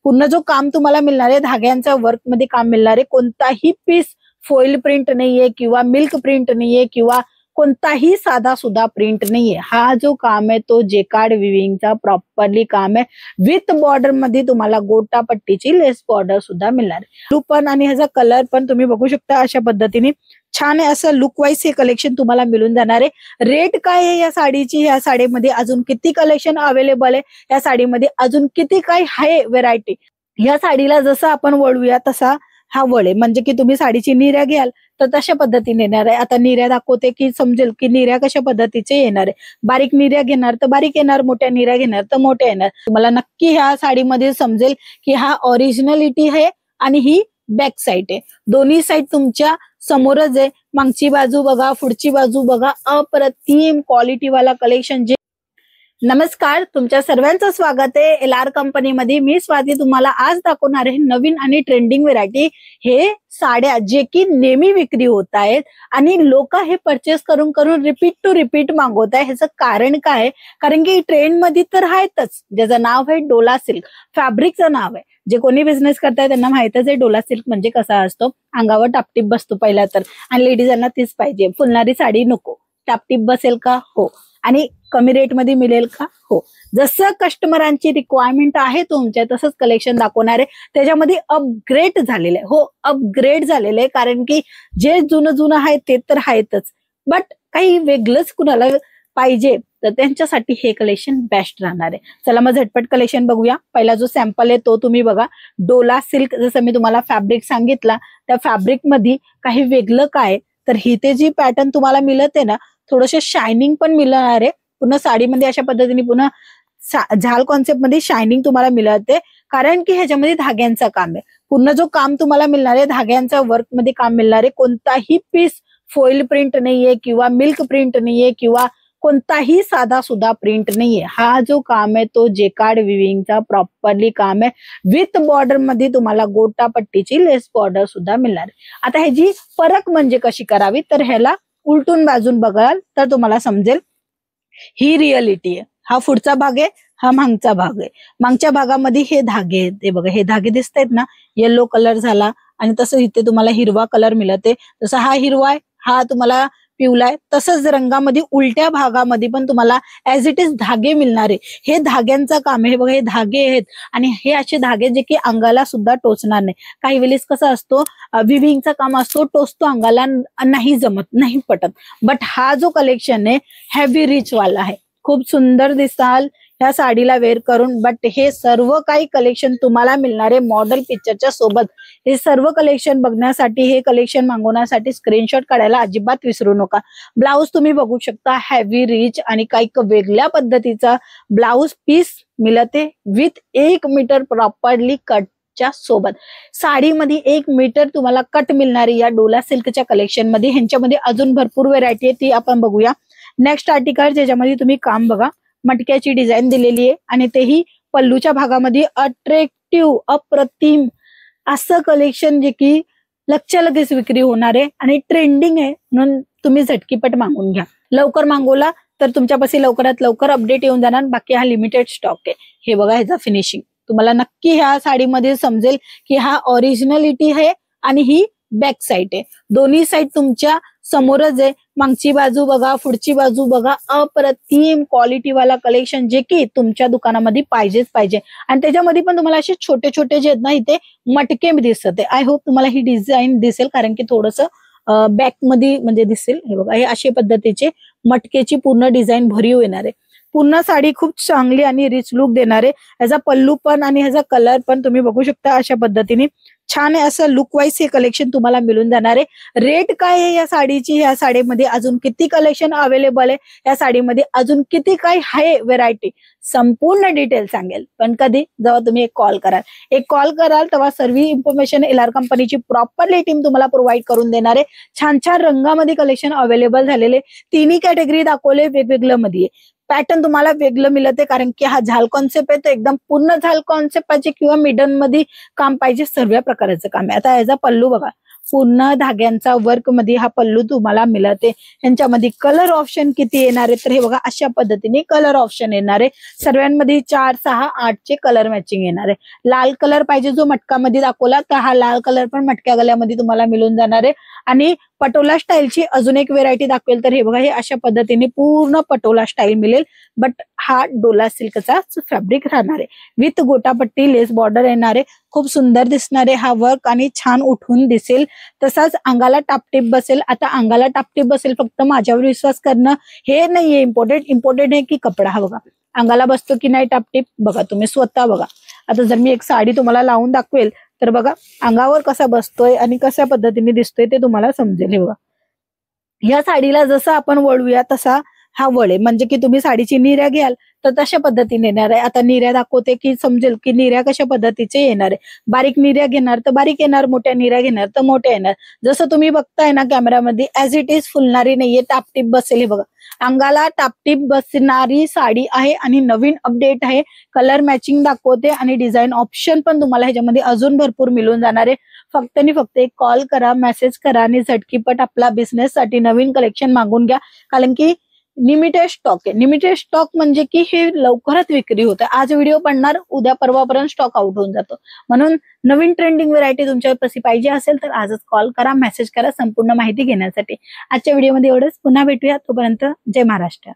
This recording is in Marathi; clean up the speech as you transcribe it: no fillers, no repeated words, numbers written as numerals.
पूर्ण जो काम तुम्हाला मिळणार आहे धाग्यांचा वर्क मध्ये काम मिळणार आहे। कोणताही पीस फॉइल प्रिंट नाहीये किंवा मिल्क प्रिंट नाहीये किंवा कोणताही साधा सुद्धा प्रिंट नाहीये। हा जो काम आहे तो जेकार्ड विविंगचा प्रॉपरली काम आहे। विथ बॉर्डर मध्ये तुम्हाला गोटा पट्टीची लेस बॉर्डर सुद्धा मिळणार आहे। लुक पण आणि ह्याचा कलर पण तुम्ही बघू शकता अशा पद्धतीने छान आहे। असं लुक वाईज हे कलेक्शन तुम्हाला मिळून जाणार आहे। रेट काय आहे या साडीची, या साडीमध्ये अजून किती कलेक्शन अवेलेबल आहे, या साडीमध्ये अजून किती काय आहे व्हेरायटी। या साडीला जसं आपण वळूया तसा हा वळ आहे, म्हणजे की तुम्ही साडीची निर्या घ्याल तर तशा पद्धतीने येणार आहे। आता निर्या दाखवते की समजेल की निर्या कशा पद्धतीचे येणार आहे। बारीक निर्या घेणार तर बारीक येणार, मोठ्या निर्या घेणार तर मोठ्या येणार। तुम्हाला नक्की ह्या साडीमध्ये समजेल की हा ओरिजिनलिटी आहे आणि ही बॅक साइड आहे। दोन्ही साइड तुमच्या समोरच आहे। मागची बाजू बघा, पुढची बाजू बघा, अप्रतिम क्वालिटी वाला कलेक्शन। जे नमस्कार, तुमच्या सर्वांचं स्वागत आहे LR कंपनीमध्ये। मी स्वाती तुम्हाला आज दाखवणार आहे नवीन आणि ट्रेंडिंग व्हेरायटी। हे साड्या जे की नेहमी विक्री होत आहेत आणि लोक हे परचेस करून करून रिपीट टू रिपीट मागवत आहे। ह्याचं कारण काय आहे? कारण की ट्रेंड मध्ये तर आहेतच, ज्याचं नाव आहे डोला सिल्क, फॅब्रिकचं नाव आहे। जे कोणी बिझनेस करताय त्यांना माहितच आहे डोला सिल्क म्हणजे कसा असतो। अंगावर टापटीप बसतो पहिला तर, आणि लेडीजांना तीच पाहिजे, फुलणारी साडी नको। टापटीप बसेल का? हो। आणि कमी रेट मध्ये मिळेल का? हो। जसं कस्टमरांची रिक्वायरमेंट आहे तुमच्या तसंच कलेक्शन दाखवणार आहे। त्याच्यामध्ये अपग्रेड झालेलं आहे, हो अपग्रेड झालेलं आहे, कारण की जे जुनं आहे ते तर आहेतच, बट काही वेगळंच कुणाला पाहिजे तर त्यांच्यासाठी हे कलेक्शन बेस्ट राहणार आहे। चला मग झटपट कलेक्शन बघूया। पहिला जो सॅम्पल आहे तो तुम्ही बघा, डोला सिल्क। जसं मी तुम्हाला फॅब्रिक सांगितला त्या फॅब्रिक मध्ये काही वेगळं काय तर इथे जी पॅटर्न तुम्हाला मिळत आहे ना, थोडंसं शायनिंग पण मिळणार आहे। पुन्हा साडीमध्ये अशा पद्धतीने पुन्हा झाल कॉन्सेप्ट मध्ये शायनिंग तुम्हाला मिळते, कारण की ह्याच्यामध्ये धाग्यांचा काम आहे। पूर्ण जो काम तुम्हाला मिळणार आहे धाग्यांचा वर्क मध्ये काम मिळणार आहे। कोणताही पीस फॉइल प्रिंट नाहीये किंवा मिल्क प्रिंट नाहीये किंवा कोणताही साधा सुद्धा प्रिंट नाहीये। हा जो काम आहे तो जेकार्ड विविंगचा प्रॉपरली काम आहे। विथ बॉर्डर मध्ये तुम्हाला गोटा पट्टीची लेस बॉर्डर सुद्धा मिळणार आहे। आता ह्याची फरक म्हणजे कशी करावी तर ह्याला उलटून बाजून बघाल तर तुम्हाला समजेल ही रिअलिटी आहे। हा पुढचा भाग आहे, हा मागचा भाग आहे। मागच्या भागामध्ये हे धागे आहेत, हे बघा हे धागे दिसत आहेत ना, येलो कलर झाला आणि तसं इथे तुम्हाला हिरवा कलर मिळते। तसं हा हिरवा आहे, हा तुम्हाला पिवला आहे। तसंच रंगामध्ये उलट्या भागामध्ये पण तुम्हाला ऍज इट इज धागे मिळणार आहे। हे धाग्यांचं काम आहे, हे बघा हे धागे आहेत आणि हे असे धागे जे की अंगाला सुद्धा टोचणार नाही। काही वेळेस कसं असतो विविंगचा काम असतो, टोचतो अंगाला, नाही जमत, नाही पटत, बट हा जो कलेक्शन आहे हेवी रिच वाला आहे। खूप सुंदर दिसाल ह्या साडीला वेअर करून। बट हे सर्व काही कलेक्शन तुम्हाला मिळणार आहे मॉडेल पिक्चरच्या सोबत। हे सर्व कलेक्शन बघण्यासाठी, हे कलेक्शन मागवण्यासाठी स्क्रीनशॉट काढायला अजिबात विसरू नका। ब्लाऊज तुम्ही बघू शकता हेवी रिच आणि काही वेगळ्या पद्धतीचा ब्लाऊज पीस मिळते विथ 1 मीटर प्रॉपरली कट च्या सोबत। साडीमध्ये 1 मीटर तुम्हाला कट मिळणारी या डोला सिल्कच्या कलेक्शन मध्ये। ह्यांच्यामध्ये अजून भरपूर व्हेरायटी आहे ती आपण बघूया। नेक्स्ट आर्टिकल ज्याच्यामध्ये तुम्ही काम बघा, मटक्याची डिझाईन दिलेली आहे आणि तेही पल्लूच्या भागामध्ये अट्रॅक्टिव्ह अप्रतिम असं कलेक्शन जे की लगेच विक्री होणार आहे आणि ट्रेंडिंग आहे, म्हणून तुम्ही झटकीपट मागून घ्या। लवकर मागवला तर तुमच्यापाशी लवकरात लवकर अपडेट येऊन जाणार। बाकी हा लिमिटेड स्टॉक आहे। हे बघा ह्याचा फिनिशिंग तुम्हाला नक्की ह्या साडीमध्ये समजेल की हा ओरिजिनलिटी आहे आणि ही बॅक साइड आहे। दोन्ही साइड तुमच्या समोरच आहे। मागची बाजू बघा, पुढची बाजू बघा, अप्रतिम क्वालिटी वाला कलेक्शन जे की तुमच्या दुकानामध्ये पाहिजेच पाहिजे। आणि त्याच्यामध्ये पण तुम्हाला असे छोटे छोटे जे आहेत ना इथे मटके दिसत आहे। आय होप तुम्हाला ही डिझाईन दिसेल, कारण की थोडंसं बॅक मध्ये म्हणजे दिसेल। हे बघा हे अशा पद्धतीचे मटकेची पूर्ण डिझाईन भरीव येणार आहे। पूर्ण साडी खूप चांगली आणि रिच लुक देणार आहे। ह्याचा पल्लू पण आणि ह्याचा कलर पण तुम्ही बघू शकता अशा पद्धतीने छान आहे। असं लुक वाईज हे कलेक्शन तुम्हाला मिळून जाणार आहे। रेट काय आहे या साडीची, या साडीमध्ये अजून किती कलेक्शन अवेलेबल आहे, या साडीमध्ये अजून किती काय आहे व्हेरायटी, संपूर्ण डिटेल सांगेल। पण कधी? जेव्हा तुम्ही एक कॉल कराल तेव्हा सर्व इन्फॉर्मेशन LR कंपनीची प्रॉपरली टीम तुम्हाला प्रोव्हाइड करून देणार आहे। छान छान रंगामध्ये कलेक्शन अवेलेबल झालेले, तिन्ही कॅटेगरी दाखवले, वेगवेगळं मध्ये पॅटर्न तुम्हाला वेगळं मिळते, कारण की हा झाल कॉन्सेप्ट आहे तर एकदम पूर्ण झाल कॉन्सेप्ट पाहिजे किंवा मिडन मध्ये काम पाहिजे, सर्व प्रकारचं काम आहे। आता याचा पल्लू बघा, पूर्ण धाग्यांचा वर्क मध्ये हा पल्लू तुम्हाला मिळते। यांच्यामध्ये कलर ऑप्शन किती येणार आहे तर हे बघा अशा पद्धतीने कलर ऑप्शन येणार आहे। सर्वांमध्ये 4, 6, 8 चे कलर मॅचिंग येणार आहे। लाल कलर पाहिजे जो मटकामध्ये दाखवला तर हा लाल कलर पण मटक्या गल्यामध्ये तुम्हाला मिळून जाणार आहे। आणि पटोला स्टाईलची अजून एक व्हेरायटी दाखवेल तर हे बघा हे अशा पद्धतीने पूर्ण पटोला स्टाईल मिळेल, बट हा डोला सिल्कचा फॅब्रिक राहणार आहे। विथ गोटापट्टी लेस बॉर्डर येणार आहे। खूप सुंदर दिसणार आहे हा वर्क आणि छान उठून दिसेल। तसाच अंगाला टापटीप बसेल। आता अंगाला टापटीप बसेल फक्त माझ्यावर विश्वास करणं हे नाहीये इम्पॉर्टंट आहे की कपडा हा बघा अंगाला बसतो की नाही टापटीप बघा तुम्ही स्वतः बघा। आता जर मी एक साडी तुम्हाला लावून दाखवेल तर बघा अंगावर कसा बसतोय आणि कशा पद्धतीने दिसतोय ते तुम्हाला समजेल। हे बघा या साडीला जसं आपण वळूया तसा हा वळे, म्हणजे की तुम्ही साडीची निर्या घ्याल तर तशा पद्धतीने येणार आहे। आता निर्या दाखवते की समजेल की निर्या कशा पद्धतीचे येणार आहे। बारीक निर्या घेणार तर बारीक येणार, मोठ्या निर्या घेणार तर मोठ्या येणार। जसं तुम्ही बघताय ना कॅमेरामध्ये ऍज इट इज फुलणारी नाहीये, टापटीप बसेल। हे बघा अंगाला टापटीप बसणारी साडी आहे आणि नवीन अपडेट आहे। कलर मॅचिंग दाखवते आणि डिझाईन ऑप्शन पण तुम्हाला ह्याच्यामध्ये अजून भरपूर मिळून जाणार आहे। फक्त आणि फक्त एक कॉल करा, मेसेज करा आणि झटकीपट आपला बिझनेस साठी नवीन कलेक्शन मागून घ्या, कारण की लिमिटेड स्टॉक आहे। लिमिटेड स्टॉक म्हणजे की हे लवकरच विक्री होते। आज व्हिडिओ पडणार उद्या परवापर्यंत स्टॉक आउट होऊन जातो। म्हणून नवीन ट्रेंडिंग व्हेरायटी तुमच्यापाशी पाहिजे असेल तर आजच कॉल करा, मेसेज करा संपूर्ण माहिती घेण्यासाठी। आजच्या व्हिडिओमध्ये एवढंच, पुन्हा भेटूया, तोपर्यंत जय महाराष्ट्र।